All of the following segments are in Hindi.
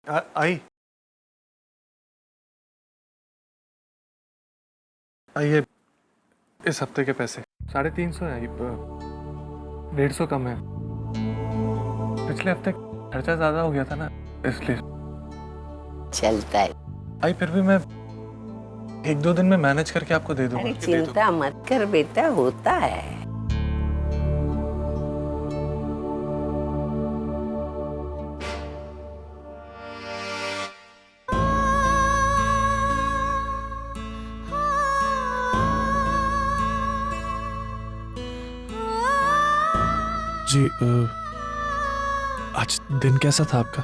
आई ये इस हफ्ते के पैसे 350 है। 150 कम है। पिछले हफ्ते खर्चा ज्यादा हो गया था ना, इसलिए। चलता है। आई फिर भी मैं 1-2 दिन में मैनेज करके आपको दे दूंगा। अरे चिंता मत कर बेटा, होता है। जी आज दिन कैसा था आपका?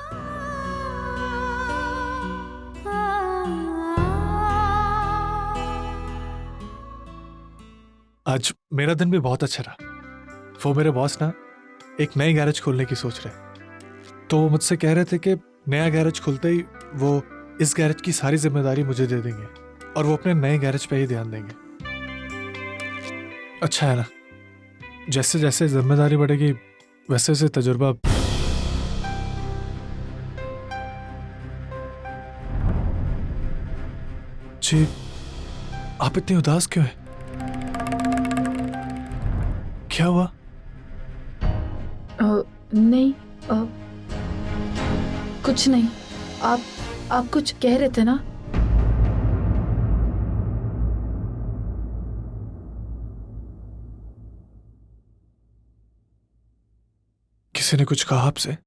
आज मेरा दिन भी बहुत अच्छा रहा। वो मेरे बॉस ना एक नई गैरेज खोलने की सोच रहे, तो वो मुझसे कह रहे थे कि नया गैरेज खुलते ही वो इस गैरेज की सारी जिम्मेदारी मुझे दे देंगे और वो अपने नए गैरेज पे ही ध्यान देंगे। अच्छा है ना, जैसे जैसे जिम्मेदारी बढ़ेगी वैसे वैसे तजुर्बा। जी आप इतनी उदास क्यों हैं? क्या हुआ? नहीं, कुछ नहीं। आप कुछ कह रहे थे ना? किसी ने कुछ कहा आपसे?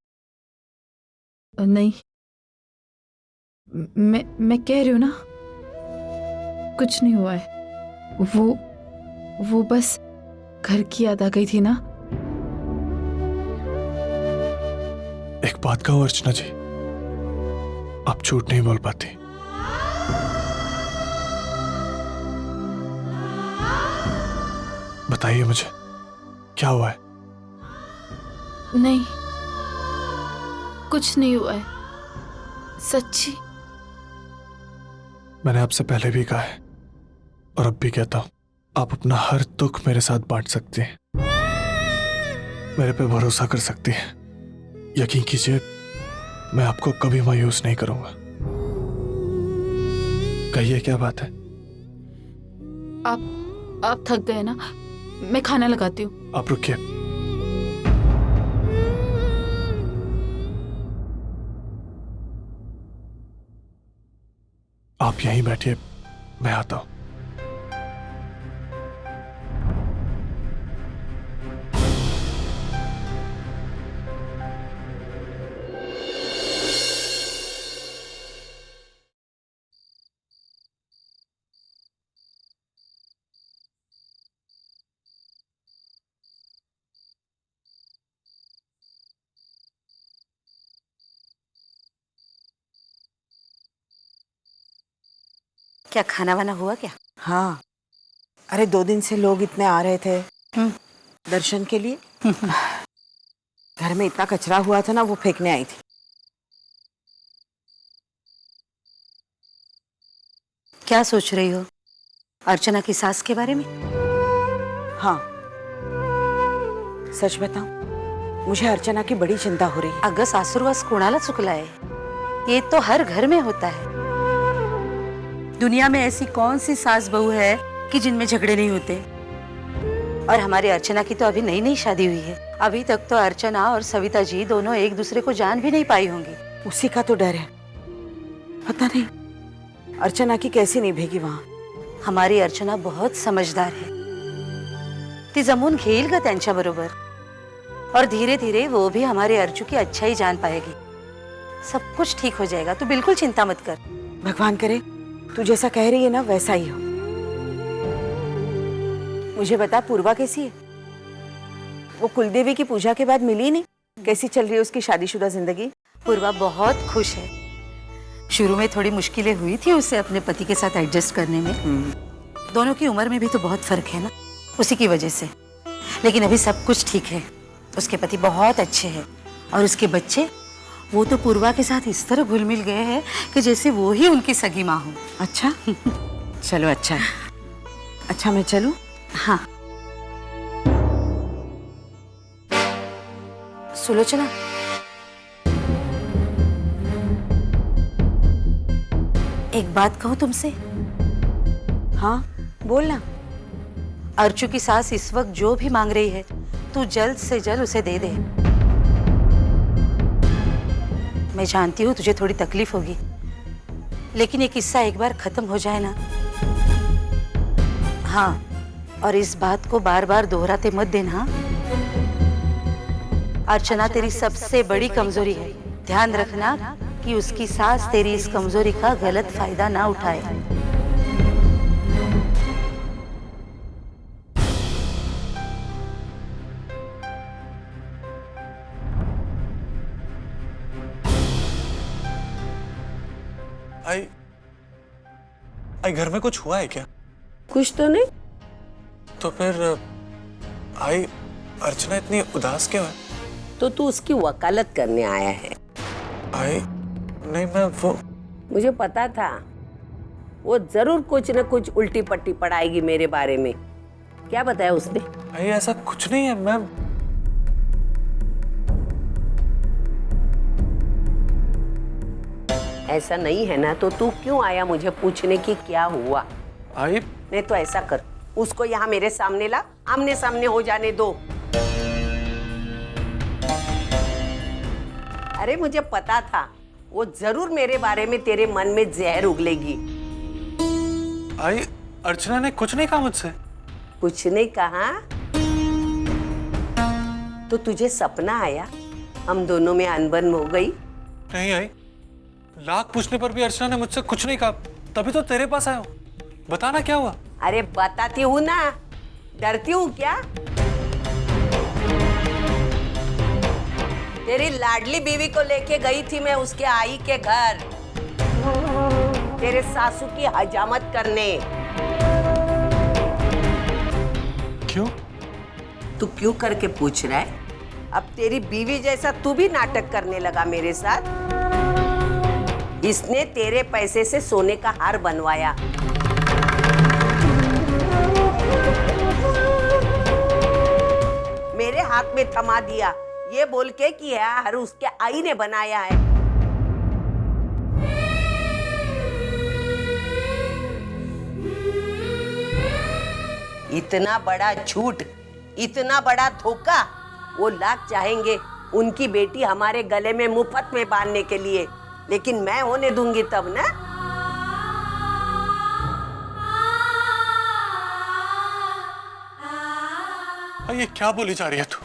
नहीं, मैं कह रही हूँ ना, कुछ नहीं हुआ है। वो बस घर की याद आ गई थी ना। एक बात कहो अर्चना जी, आप झूठ नहीं बोल पाती। बताइए मुझे, क्या हुआ है? नहीं, कुछ नहीं हुआ है, सच्ची। मैंने आपसे पहले भी कहा है और अब भी कहता हूं, आप अपना हर दुख मेरे साथ बांट सकते हैं, मेरे पे भरोसा कर सकती हैं। यकीन कीजिए, मैं आपको कभी मायूस नहीं करूंगा। कहिए क्या बात है? आप थक गए ना, मैं खाना लगाती हूँ। आप रुकिए। आप यहीं बैठिए, मैं आता हूं। क्या खाना वाना हुआ क्या? हाँ, अरे 2 दिन से लोग इतने आ रहे थे दर्शन के लिए। घर में इतना कचरा हुआ था ना, वो फेंकने आई थी। क्या सोच रही हो अर्चना की सास के बारे में? हाँ, सच बताऊं, मुझे अर्चना की बड़ी चिंता हो रही है। अगं सासुरवास कोणाला चुकला है? ये तो हर घर में होता है। दुनिया में ऐसी कौन सी सास बहू है कि जिनमें झगड़े नहीं होते? और हमारी अर्चना की तो अभी नई नई शादी हुई है। अभी तक तो अर्चना और सविता जी दोनों एक दूसरे को जान भी नहीं पाई होंगी। उसी का तो डर है। पता नहीं अर्चना की कैसी निभेगी वहां। हमारी अर्चना बहुत समझदार है। ती जमून घेईल ग त्यांच्या बरोबर, और धीरे धीरे वो भी हमारे अर्चू की अच्छाई जान पाएगी। सब कुछ ठीक हो जाएगा, तू बिल्कुल चिंता मत कर। भगवान करे तू जैसा कह रही है ना वैसा ही हो। मुझे बता, पूर्वा कैसी है? वो कुलदेवी की पूजा के बाद मिली नहीं। कैसी चल रही है उसकी शादीशुदा जिंदगी? पूर्वा बहुत खुश है। शुरू में थोड़ी मुश्किलें हुई थी उसे अपने पति के साथ एडजस्ट करने में। दोनों की उम्र में भी तो बहुत फर्क है ना, उसी की वजह से। लेकिन अभी सब कुछ ठीक है। उसके पति बहुत अच्छे हैं और उसके बच्चे, वो तो पूर्वा के साथ इस तरह घुल मिल गए हैं कि जैसे वो ही उनकी सगी माँ हो। अच्छा चलो, अच्छा है। अच्छा मैं चलूं? हाँ। सुलोचना, एक बात कहूँ तुमसे? हाँ बोलना। अर्चू की सास इस वक्त जो भी मांग रही है तू जल्द से जल्द उसे दे दे। मैं जानती हूँ तुझे थोड़ी तकलीफ होगी, लेकिन ये किस्सा एक बार खत्म हो जाए ना। हाँ, और इस बात को बार बार दोहराते मत देना। अर्चना तेरी सबसे बड़ी कमजोरी है, ध्यान रखना कि उसकी सास तेरी इस कमजोरी का गलत फायदा ना उठाए। आई घर में कुछ हुआ है क्या? कुछ तो नहीं। तो फिर आई अर्चना इतनी उदास क्यों है? तो तू उसकी वकालत करने आया है। आई नहीं, मैं वो मुझे पता था वो जरूर कुछ न कुछ उल्टी पट्टी पढ़ाएगी मेरे बारे में। क्या बताया उसने? आई ऐसा कुछ नहीं है। मैं ऐसा नहीं है ना तो तू क्यों आया मुझे पूछने की क्या हुआ? आई नहीं तो ऐसा कर, उसको यहाँ मेरे सामने ला, आमने सामने हो जाने दो। अरे मुझे पता था वो जरूर मेरे बारे में तेरे मन में जहर उगलेगी। आई अर्चना ने कुछ नहीं कहा मुझसे। कुछ नहीं कहा तो तुझे सपना आया हम दोनों में अनबन हो गई? नहीं आई, लाख पूछने पर भी अर्चना ने मुझसे कुछ नहीं कहा, तभी तो तेरे पास आया हूँ। बताना क्या हुआ? अरे बताती हूँ ना, डरती हूँ क्या? तेरी लाडली बीवी को लेके गई थी मैं उसके आई के घर, तेरे सासू की हजामत करने। क्यों? तू क्यों करके पूछ रहा है? अब तेरी बीवी जैसा तू भी नाटक करने लगा मेरे साथ। इसने तेरे पैसे से सोने का हार बनवाया। मेरे हाथ में थमा दिया ये बोल के कि यह हार उसके आई ने बनाया है। इतना बड़ा झूठ, इतना बड़ा धोखा, वो लाख चाहेंगे उनकी बेटी हमारे गले में मुफ्त में बांधने के लिए, लेकिन मैं होने दूंगी तब ना। ये क्या बोली जा रही है तू?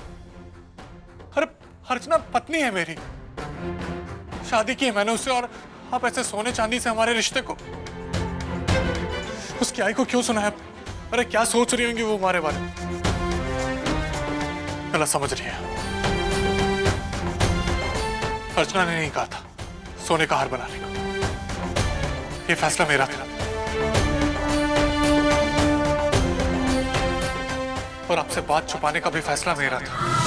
अरे अर्चना पत्नी है मेरी, शादी की है मैंने उससे, और आप ऐसे सोने चांदी से हमारे रिश्ते को, उसकी आई को क्यों सुनाया? अरे क्या सोच रही होंगी वो हमारे बारे में? गलत समझ रही है। अर्चना ने नहीं कहा था सोने का हार बनाने को, ये फैसला मेरा था और आपसे बात छुपाने का भी फैसला मेरा था।